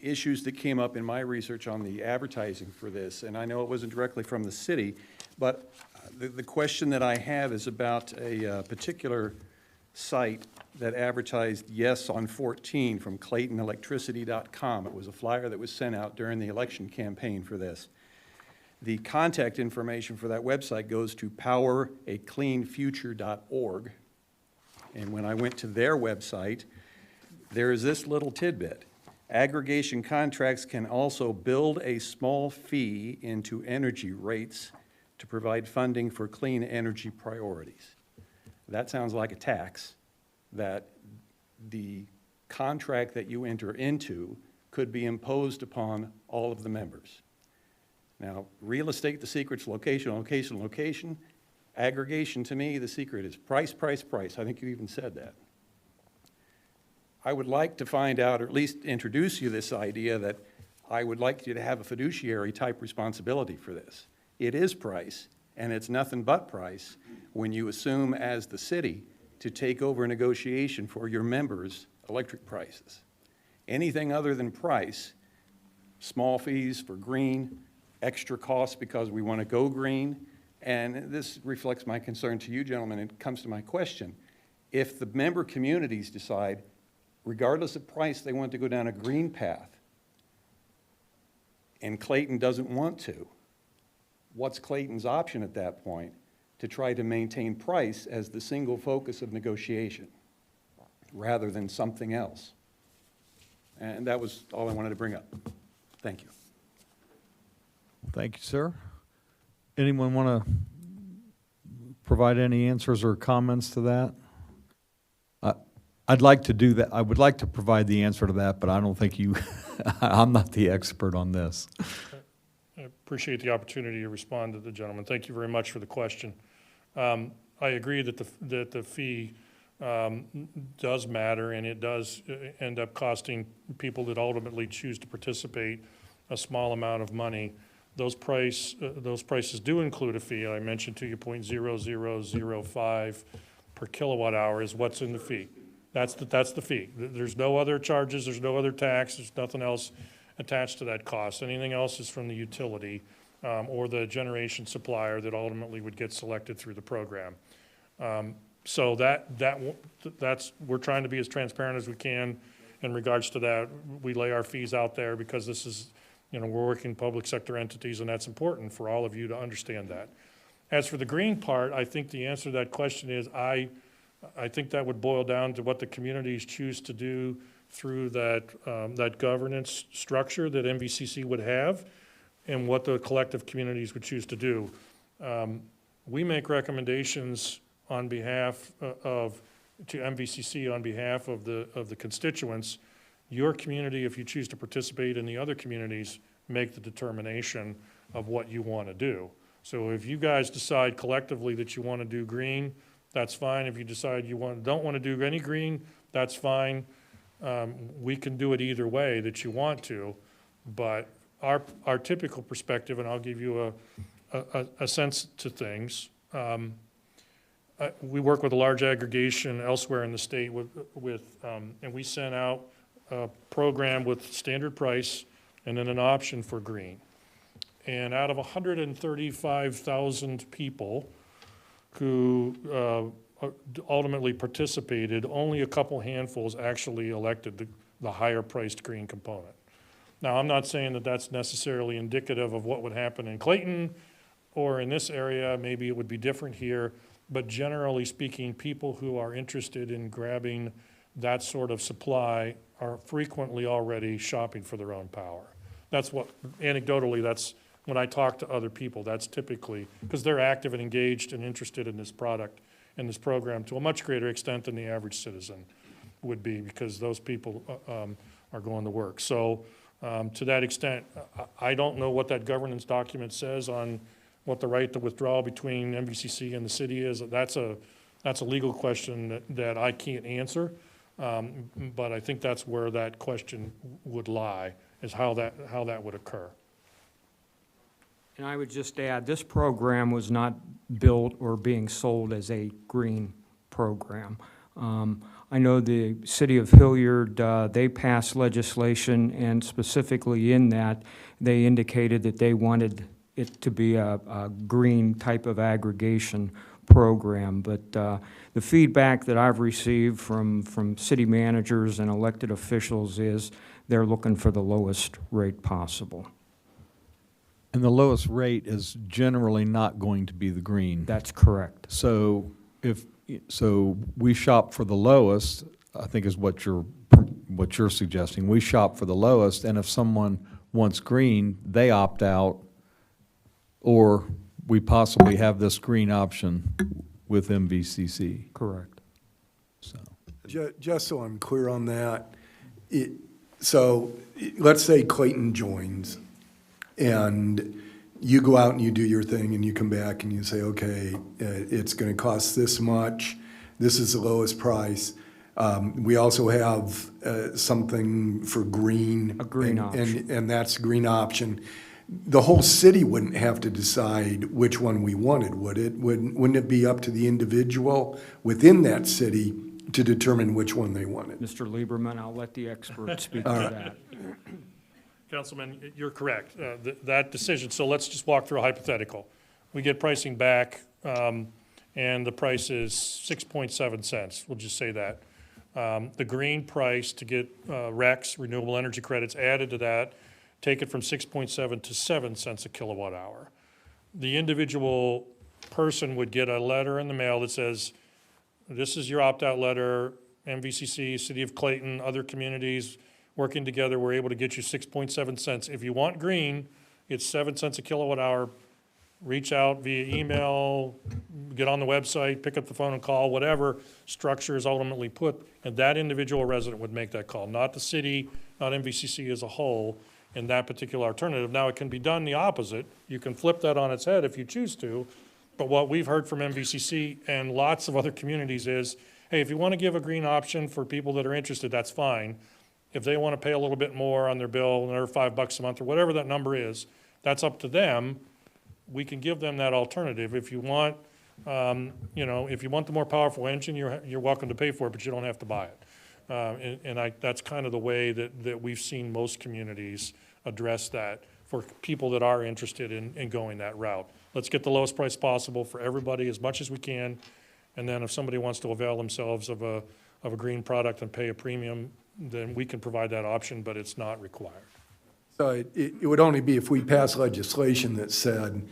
issues that came up in my research on the advertising for this, and I know it wasn't directly from the city, but the question that I have is about a particular site that advertised Yes on 14 from ClaytonElectricity.com. It was a flyer that was sent out during the election campaign for this. The contact information for that website goes to poweracleanfuture.org, and when I went to their website, there is this little tidbit. Aggregation contracts can also build a small fee into energy rates to provide funding for clean energy priorities. That sounds like a tax that the contract that you enter into could be imposed upon all of the members. Now, real estate, the secret's location, location, location. Aggregation, to me, the secret is price, price, price. I think you even said that. I would like to find out, or at least introduce you this idea that I would like you to have a fiduciary type responsibility for this. It is price, and it's nothing but price when you assume as the city to take over negotiation for your members' electric prices. Anything other than price, small fees for green, extra costs because we want to go green, and this reflects my concern to you, gentlemen, and it comes to my question. If the member communities decide, regardless of price, they want to go down a green path, and Clayton doesn't want to, what's Clayton's option at that point to try to maintain price as the single focus of negotiation rather than something else? And that was all I wanted to bring up. Thank you. Thank you, sir. Anyone want to provide any answers or comments to that? I'd like to do that. I would like to provide the answer to that, but I don't think you, I'm not the expert on this. I appreciate the opportunity to respond to the gentleman. Thank you very much for the question. I agree that the fee does matter, and it does end up costing people that ultimately choose to participate a small amount of money. Those prices do include a fee. I mentioned to you 0.0005 per kilowatt hour is what's in the fee. That's the fee. There's no other charges, there's no other tax, there's nothing else attached to that cost. Anything else is from the utility or the generation supplier that ultimately would get selected through the program. So that's we're trying to be as transparent as we can in regards to that. We lay our fees out there because this is, we're working public sector entities, and that's important for all of you to understand that. As for the green part, I think the answer to that question is I think that would boil down to what the communities choose to do through that governance structure that MVCC would have and what the collective communities would choose to do. We make recommendations on behalf to MVCC on behalf of the constituents. Your community, if you choose to participate in the other communities, make the determination of what you want to do. So if you guys decide collectively that you want to do green, that's fine. If you decide you don't want to do any green, that's fine. We can do it either way that you want to, but our typical perspective, and I'll give you a sense to things. We work with a large aggregation elsewhere in the state and we sent out a program with standard price and then an option for green. And out of 135,000 people who ultimately participated, only a couple handfuls actually elected the higher priced green component. Now, I'm not saying that that's necessarily indicative of what would happen in Clayton or in this area. Maybe it would be different here, but generally speaking, people who are interested in grabbing that sort of supply are frequently already shopping for their own power. That's what, anecdotally, that's when I talk to other people, that's typically, because they're active and engaged and interested in this product and this program to a much greater extent than the average citizen would be, because those people are going to work. So to that extent, I don't know what that governance document says on what the right to withdraw between MVCC and the city is. That's a legal question that I can't answer, but I think that's where that question would lie, is how that would occur. And I would just add, this program was not built or being sold as a green program. I know the city of Hilliard, they passed legislation, and specifically in that, they indicated that they wanted it to be a green type of aggregation program. But the feedback that I've received from city managers and elected officials is they're looking for the lowest rate possible. And the lowest rate is generally not going to be the green. That's correct. So we shop for the lowest, I think is what you're suggesting. We shop for the lowest, and if someone wants green, they opt out, or we possibly have this green option with MVCC. Correct. So. Just so I'm clear on that, so let's say Clayton joins, and you go out and you do your thing, and you come back and you say, okay, it's going to cost this much. This is the lowest price. We also have something for green. A green option. And that's a green option. The whole city wouldn't have to decide which one we wanted, would it? Wouldn't it be up to the individual within that city to determine which one they wanted? Mr. Lieberman, I'll let the expert speak to All right. that. Councilman, you're correct. That decision, so let's just walk through a hypothetical. We get pricing back, and the price is 6.7 cents. We'll just say that. The green price to get RECs, renewable energy credits, added to that, take it from 6.7 to 7 cents a kilowatt hour. The individual person would get a letter in the mail that says, this is your opt-out letter, MVCC, City of Clayton, other communities working together, we're able to get you 6.7 cents. If you want green, it's 7 cents a kilowatt hour. Reach out via email, get on the website, pick up the phone and call, whatever structure is ultimately put, and that individual resident would make that call, not the city, not MVCC as a whole. in that particular alternative. Now, it can be done the opposite. You can flip that on its head if you choose to. But what we've heard from MVCC and lots of other communities is, hey, if you want to give a green option for people that are interested, that's fine. If they want to pay a little bit more on their bill, another $5 a month or whatever that number is, that's up to them. We can give them that alternative. If you want, if you want the more powerful engine, you're welcome to pay for it, but you don't have to buy it. That's kind of the way that we've seen most communities address that for people that are interested in going that route. Let's get the lowest price possible for everybody as much as we can. And then if somebody wants to avail themselves of a green product and pay a premium, then we can provide that option, but it's not required. So it would only be if we pass legislation that said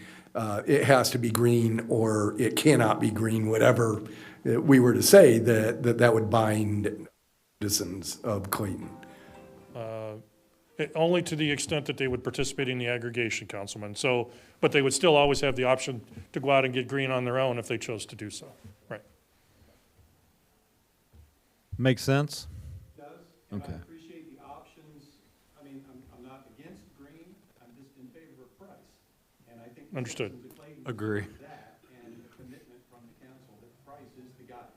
it has to be green or it cannot be green, whatever we were to say, that would bind citizens of Clayton. Only to the extent that they would participate in the aggregation, Councilman. So, but they would still always have the option to go out and get green on their own if they chose to do so. Right. Makes sense? Does, and Okay. I appreciate the options. I mean, I'm not against green, I'm just in favor of price. And I think the Understood. citizens of Clayton Agree. deserve that and a commitment from the council that price is the guide,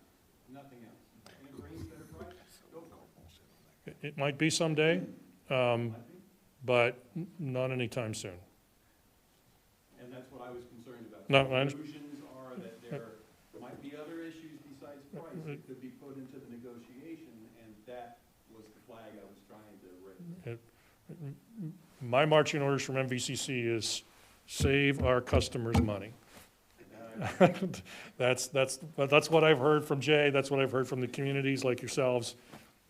nothing else. And a green's better price, go for it. It might be someday, but not anytime soon. And that's what I was concerned about. No, The I conclusions are that there might be other issues besides price that could be put into the negotiation, and that was the flag I was trying to raise. My marching orders from MVCC is save our customers money. That's what I've heard from Jay, that's what I've heard from the communities like yourselves.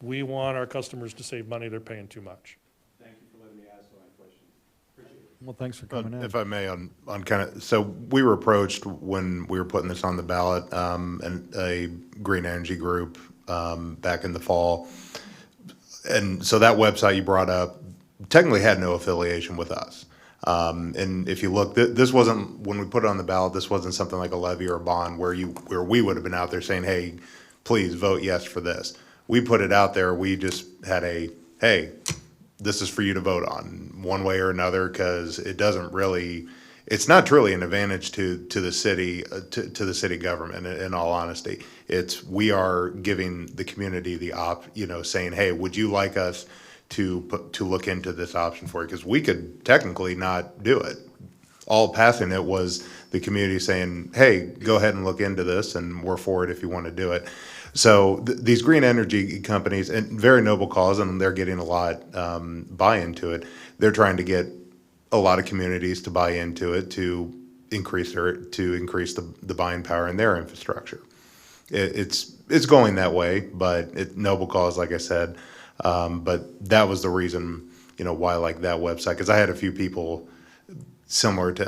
We want our customers to save money, they're paying too much. Thank you for letting me ask so many questions. Appreciate it. Well, thanks for coming in. If I may, on kind of, so we were approached when we were putting this on the ballot, and a green energy group, back in the fall. And so that website you brought up technically had no affiliation with us. And if you look, this wasn't, when we put it on the ballot, this wasn't something like a levy or a bond where we would have been out there saying, hey, please vote yes for this. We put it out there, we just had hey, this is for you to vote on one way or another, because it doesn't really, it's not truly an advantage to the city, to the city government, in all honesty. We are giving the community the saying, hey, would you like us to look into this option for you? Because we could technically not do it. All passing it was the community saying, hey, go ahead and look into this, and we're for it if you want to do it. So these green energy companies, and very noble cause, and they're getting a lot buy into it. They're trying to get a lot of communities to buy into it to increase the buying power in their infrastructure. It's going that way, but noble cause, like I said. But that was the reason, why I like that website, because I had a few people similar to,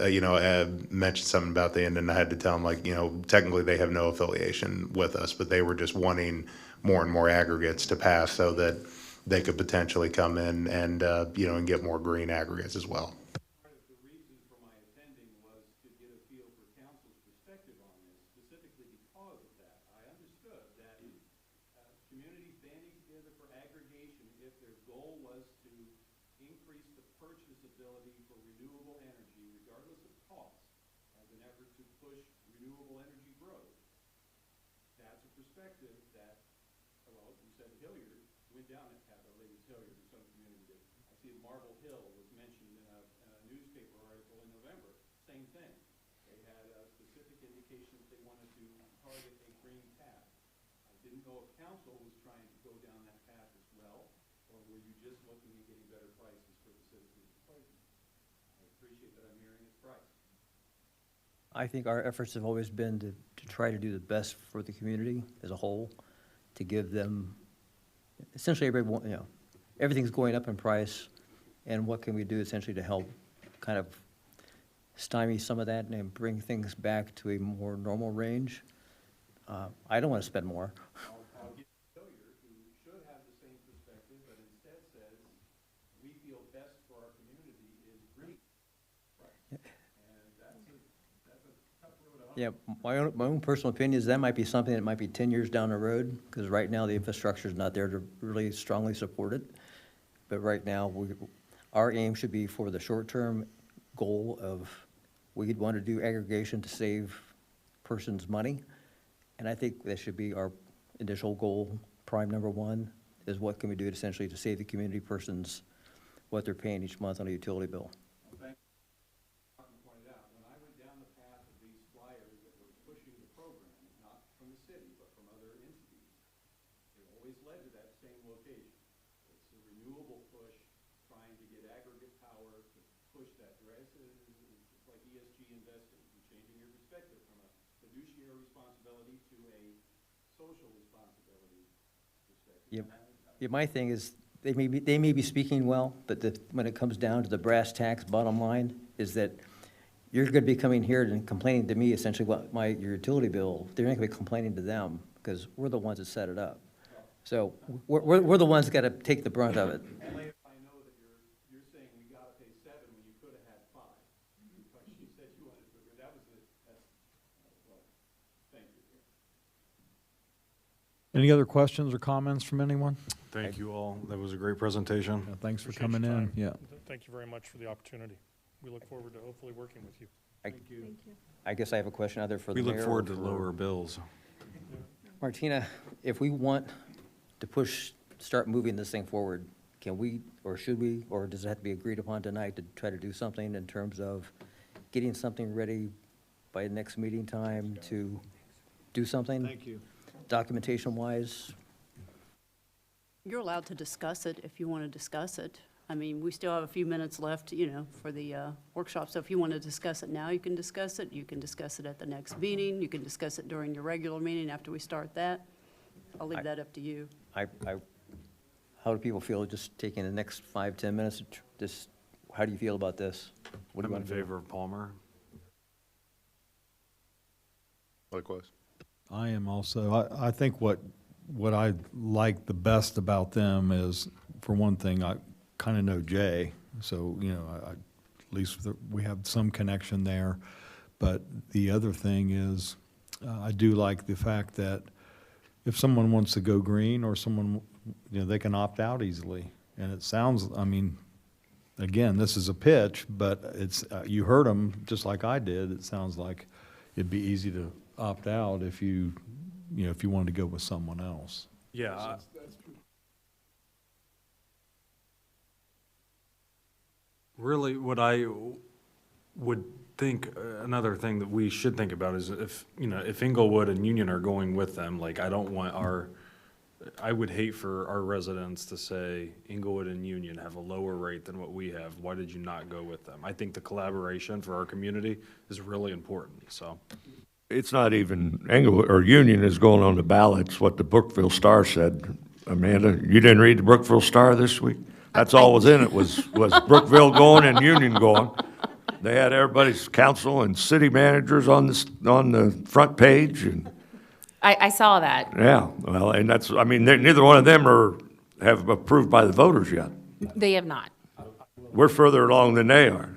mentioned something about the end, and I had to tell them, technically they have no affiliation with us, but they were just wanting more and more aggregates to pass so that they could potentially come in and, and get more green aggregates as well. Part of the reason for my attending was to get a feel for council's perspective on this, specifically because of that. I understood that communities banding together for aggregation, if their goal was to increase the purchase ability for renewable energy, regardless of cost, as an effort to push renewable energy growth. That's a perspective that, well, you said Hilliard, went down that path, I believe it's Hilliard in some community. I see Marble Hill was mentioned in a newspaper article in November, same thing. They had a specific indication that they wanted to target a green path. I didn't know if council was trying to go down that path as well, or were you just looking at getting better prices for the citizens of Clayton? I appreciate that I'm hearing it's price. I think our efforts have always been to try to do the best for the community as a whole, to give them, essentially everything's going up in price, and what can we do essentially to help kind of stymie some of that and bring things back to a more normal range? I don't want to spend more. I'll give Hilliard, who should have the same perspective, but instead says, we feel best for our community is green. And that's a tough road to hoe. Yeah, my own personal opinion is that might be something that might be 10 years down the road, because right now the infrastructure is not there to really strongly support it. But right now, our aim should be for the short-term goal of, we'd want to do aggregation to save persons money. And I think that should be our initial goal, prime number one, is what can we do essentially to save the community persons what they're paying each month on a utility bill. Martin pointed out, when I went down the path of these flyers that were pushing the program, not from the city, but from other entities, it always led to that same location. It's a renewable push, trying to get aggregate power to push that dress. It's like ESG investing, and changing your perspective from a fiduciary responsibility to a social responsibility perspective. Yep. Yeah, my thing is, they may be speaking well, but when it comes down to the brass tacks, bottom line, is that you're gonna be coming here and complaining to me essentially what your utility bill, they're not gonna be complaining to them, because we're the ones that set it up. So, we're the ones that gotta take the brunt of it. I know that you're saying we gotta pay 7 when you could have had 5, because you said you wanted to, that's, well, thank you. Any other questions or comments from anyone? Thank you all. That was a great presentation. Yeah, thanks for Appreciate coming your in, time. yeah. Thank you very much for the opportunity. We look forward to hopefully working with you. I guess I have a question either for the We mayor. look forward or to for lower bills. Martina, if we want to start moving this thing forward, can we, or should we, or does it have to be agreed upon tonight to try to do something in terms of getting something ready by next meeting time to do something? Thank you. Documentation-wise? You're allowed to discuss it if you want to discuss it. I mean, we still have a few minutes left, you know, for the workshop. So if you want to discuss it now, you can discuss it. You can discuss it at the next meeting. You can discuss it during your regular meeting after we start that. I'll leave that up to you. How do people feel just taking the next 5, 10 minutes? Just, how do you feel about this? What do I'm you in want to do? favor of Palmer. Likewise. I am also. I think what I like the best about them is, for one thing, I kind of know Jay, so, you know, at least we have some connection there. But the other thing is, I do like the fact that if someone wants to go green or someone, you know, they can opt out easily. And it sounds, I mean, again, this is a pitch, but it's, you heard them just like I did. It sounds like it'd be easy to opt out if you know, if you wanted to go with someone else. Yeah. Really, what I would think, another thing that we should think about is if, you know, if Inglewood and Union are going with them, like, I would hate for our residents to say Inglewood and Union have a lower rate than what we have. Why did you not go with them? I think the collaboration for our community is really important, so. It's not even Englewood, or Union is going on the ballot. It's what the Brookville Star said. Amanda, you didn't read the Brookville Star this week? That's all was in it, was Brookville going and Union going. They had everybody's council and city managers on the front page, and I saw that. yeah, well, and that's, I mean, neither one of them have approved by the voters yet. They have not. We're further along than they are.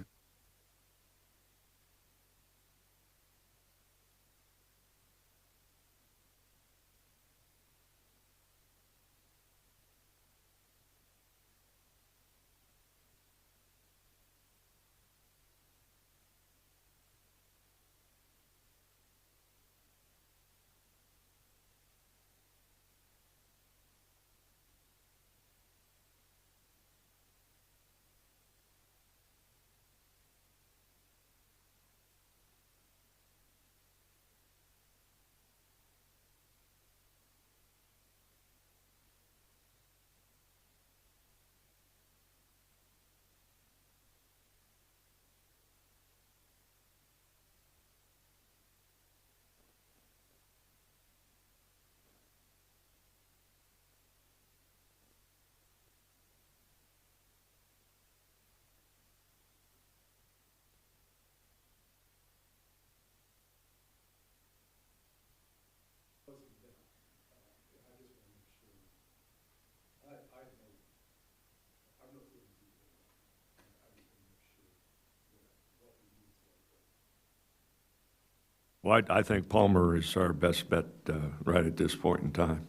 Well, I think Palmer is our best bet right at this point in time.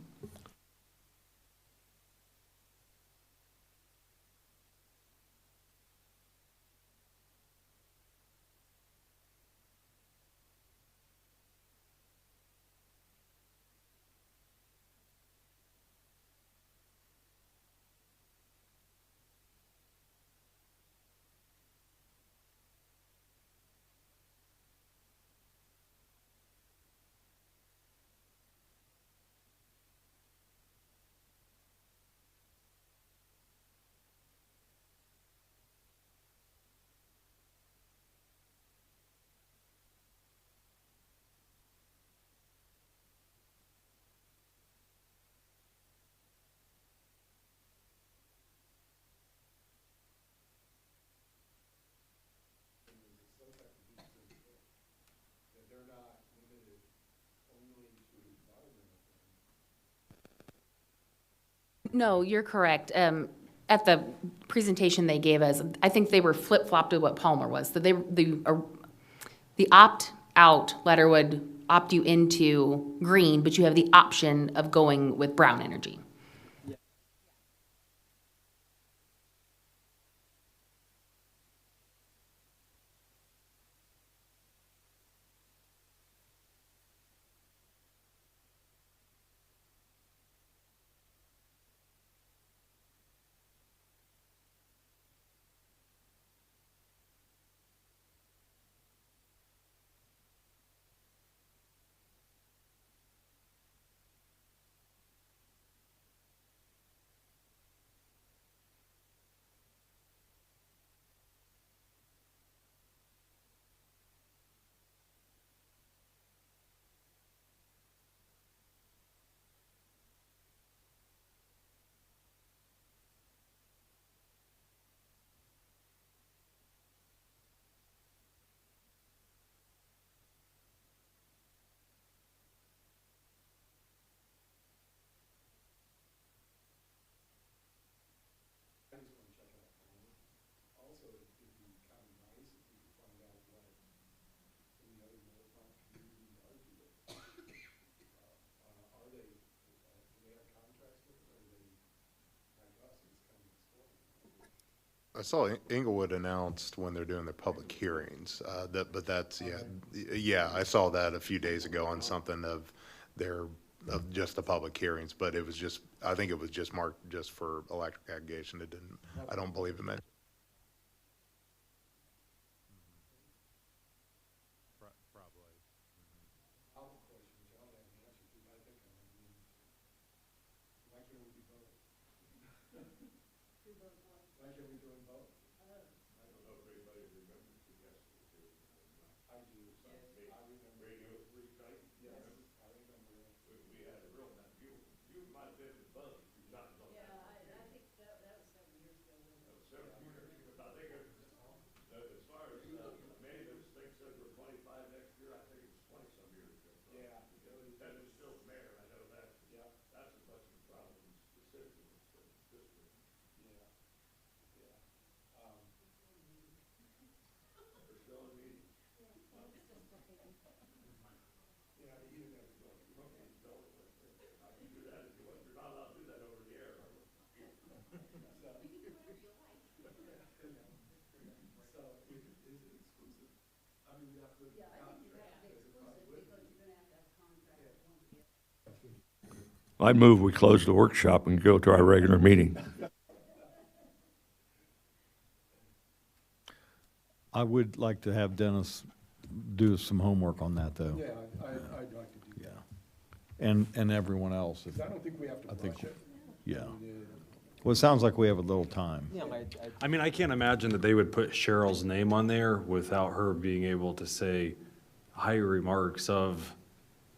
No, you're correct. At the presentation they gave us, I think they were flip-flopped to what Palmer was. So the opt-out letter would opt you into green, but you have the option of going with brown energy. I saw Inglewood announced when they're doing their public hearings, but that's, yeah, I saw that a few days ago on something of just the public hearings, but it was just, I think it was just marked just for electric aggregation. It didn't, I don't believe it meant. I'd move we close the workshop and go to our regular meeting. I would like to have Dennis do some homework on that, though. Yeah, I'd like to do that. Yeah. And everyone else. Because I don't think we have to I think- rush it. Yeah. Well, it sounds like we have a little time. I mean, I can't imagine that they would put Cheryl's name on there without her being able to say high remarks of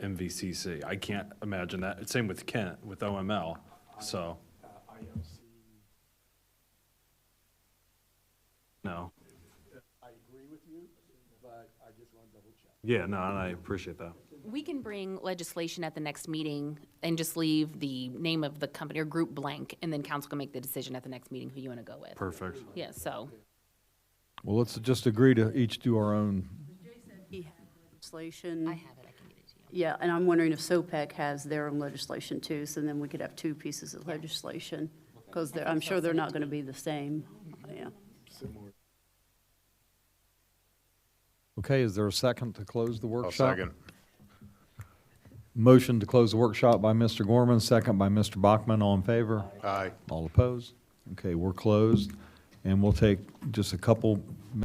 MVCC. I can't imagine that. Same with Kent, with OML, so. No. I agree with you, but I just want to double check. Yeah, no, and I appreciate that. We can bring legislation at the next meeting and just leave the name of the company or group blank, and then council can make the decision at the next meeting who you want to go with. Perfect. Yeah, so. Well, let's just agree to each do our own. He had legislation. I have it, I can get it to you. Yeah, and I'm wondering if SOPEC has their own legislation too, so then we could have two pieces of legislation. Because I'm sure they're not going to be the same, yeah. Okay, is there a second to close the I'll workshop? second. Motion to close the workshop by Mr. Gorman, second by Mr. Bachman. All in favor? Aye. All opposed? Okay, we're closed, and we'll take just a couple